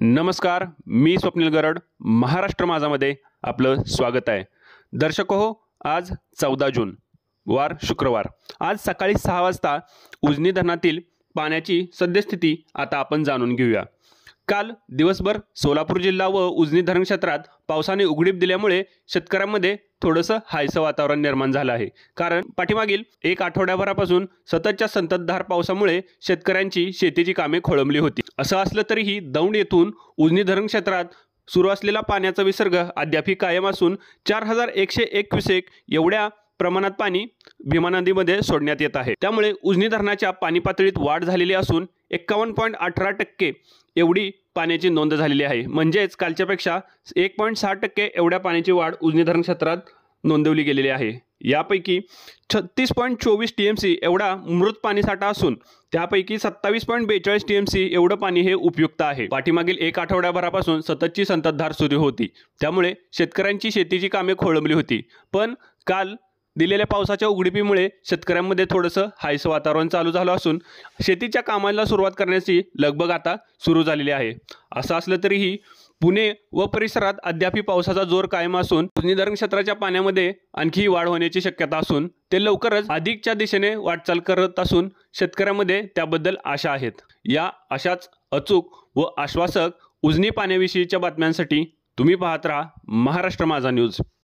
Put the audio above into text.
नमस्कार, मी स्वप्नील गरड. महाराष्ट्र माझामध्ये आपलं स्वागत आहे. दर्शक हो, आज 14 जून वार शुक्रवार. आज सकाळी 6 वाजता उजनी धरणातील पाण्याची सद्यस्थिती आता आपण जाणून घेऊया. काल दिवसभर सोलापूर जिल्हा व उजनी धरण क्षेत्रात पावसाने उघडीप दिल्यामुळे शेतकऱ्यांमध्ये थोडंसं हायसं वातावरण निर्माण झालं आहे. कारण पाठीमागील एक आठवड्याभरापासून सततच्या संततधार पावसामुळे शेतकऱ्यांची शेतीची कामे खोळंबली होती. असं असलं तरीही दौंड येथून उजनी धरण क्षेत्रात सुरू असलेला पाण्याचा विसर्ग अद्यापही कायम असून 4101 क्युसेक एवढ्या प्रमाणात पाणी भीमा नदीमध्ये सोडण्यात येत आहे. त्यामुळे उजनी धरणाच्या पाणी पातळीत वाढ झालेली असून 51.18% एवढी पाण्याची नोंद झालेली आहे. म्हणजेच कालच्यापेक्षा 1.6% एवढ्या पाण्याची वाढ उजनी धरण क्षेत्रात नोंदवली गेलेली आहे. यापैकी 36.24 TMC एवढा मृत पाणीसाठा असून त्यापैकी 27.42 TMC एवढं पाणी हे उपयुक्त आहे. पाठीमागील एक आठवड्याभरापासून सततची संततधार सुरू होती, त्यामुळे शेतकऱ्यांची शेतीची कामे खोळंबली होती. पण काल दिलेल्या पावसाच्या उघडीपीमुळे शेतकऱ्यांमध्ये थोडंसं हायसं वातावरण चालू झालं असून शेतीच्या कामाला सुरुवात करण्याची लगबग आता सुरू झालेली आहे. असं असलं तरीही पुणे व परिसरात अद्यापही पावसाचा जोर कायम असून उजनी धरण क्षेत्राच्या पाण्यामध्ये आणखी वाढ होण्याची शक्यता असून ते लवकरच अधिकच्या दिशेने वाटचाल करत असून शेतकऱ्यांमध्ये त्याबद्दल आशा आहेत. या अशाच अचूक व आश्वासक उजनी पाण्याविषयीच्या बातम्यांसाठी तुम्ही पाहत राहा महाराष्ट्र माझा न्यूज.